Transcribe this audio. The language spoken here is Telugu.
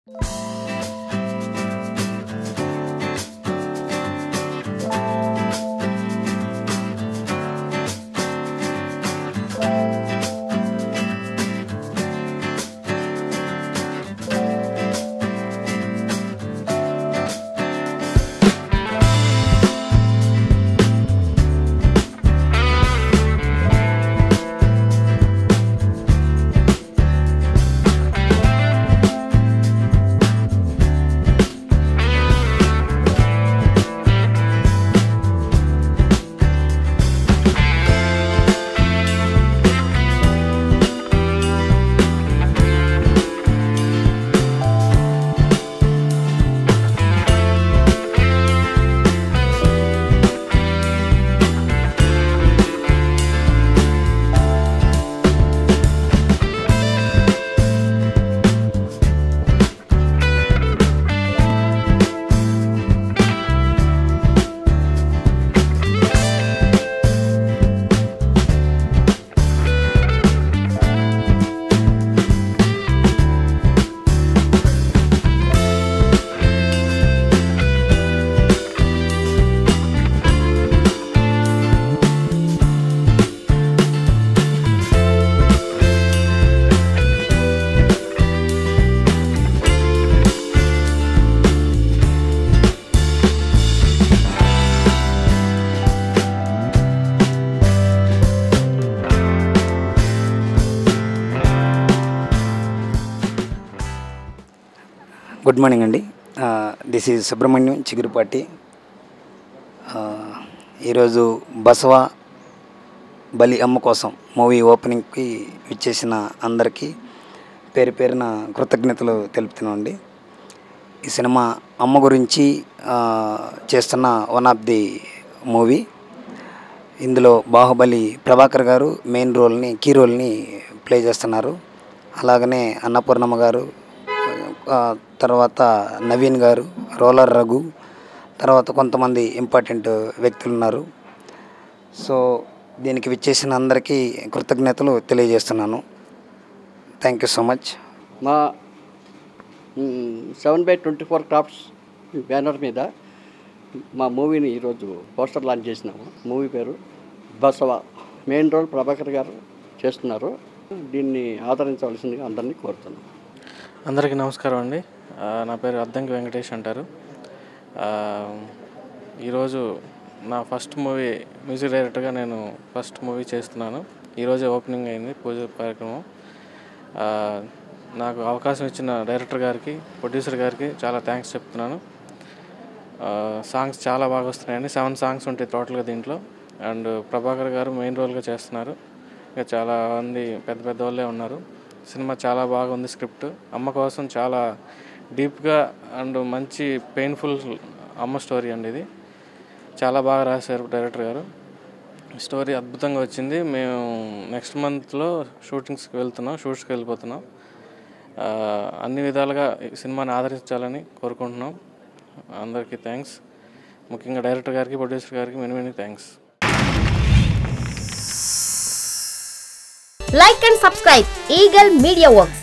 గుడ్ మార్నింగ్ అండి. This is Subrahmanyam Chigurupati. ఈరోజు బసవ బలి అమ్మ కోసం మూవీ ఓపెనింగ్కి విచ్చేసిన అందరికీ పేరు పేరున కృతజ్ఞతలు తెలుపుతున్నామండి. ఈ సినిమా అమ్మ గురించి చేస్తున్న వన్ ఆఫ్ ది మూవీ. ఇందులో బాహుబలి ప్రభాకర్ గారు మెయిన్ కీ రోల్ని ప్లే చేస్తున్నారు. అలాగనే అన్నపూర్ణమ్మ గారు, తర్వాత నవీన్ గారు, రోలర్ రఘు, తర్వాత కొంతమంది ఇంపార్టెంట్ వ్యక్తులు ఉన్నారు. సో దీనికి విచ్చేసిన అందరికీ కృతజ్ఞతలు తెలియజేస్తున్నాను. Thank you so much. మా 7/24 క్రాఫ్ట్స్ బ్యానర్ మీద మా మూవీని ఈరోజు పోస్టర్ లాంచ్ చేసినాము. మూవీ పేరు బసవ. మెయిన్ రోల్ ప్రభాకర్ గారు చేస్తున్నారు. దీన్ని ఆదరించవలసిందిగా అందరినీ కోరుతున్నాను. అందరికీ నమస్కారం అండి. నా పేరు అద్దంకి వెంకటేష్ అంటారు. ఈరోజు నా ఫస్ట్ మూవీ మ్యూజిక్ డైరెక్టర్గా నేను ఫస్ట్ మూవీ చేస్తున్నాను. ఈరోజే ఓపెనింగ్ అయింది పూజ కార్యక్రమం. నాకు అవకాశం ఇచ్చిన డైరెక్టర్ గారికి, ప్రొడ్యూసర్ గారికి చాలా థ్యాంక్స్ చెప్తున్నాను. సాంగ్స్ చాలా బాగా వస్తున్నాయండి. 7 సాంగ్స్ ఉంటాయి టోటల్గా దీంట్లో. అండ్ ప్రభాకర్ గారు మెయిన్ రోల్గా చేస్తున్నారు. ఇంకా చాలా మంది పెద్ద పెద్ద వాళ్ళే ఉన్నారు. సినిమా చాలా బాగుంది. స్క్రిప్ట్ అమ్మ కోసం చాలా డీప్గా అండ్ మంచి పెయిన్ఫుల్ అమ్మ స్టోరీ అండి. ఇది చాలా బాగా రాశారు డైరెక్టర్ గారు. స్టోరీ అద్భుతంగా వచ్చింది. మేము నెక్స్ట్ మంత్లో షూట్స్కి వెళ్ళిపోతున్నాం. అన్ని విధాలుగా ఈ సినిమాని ఆదరించాలని కోరుకుంటున్నాం. అందరికీ థ్యాంక్స్. ముఖ్యంగా డైరెక్టర్ గారికి, ప్రొడ్యూసర్ గారికి many thanks. Like and subscribe Eagle Media Works.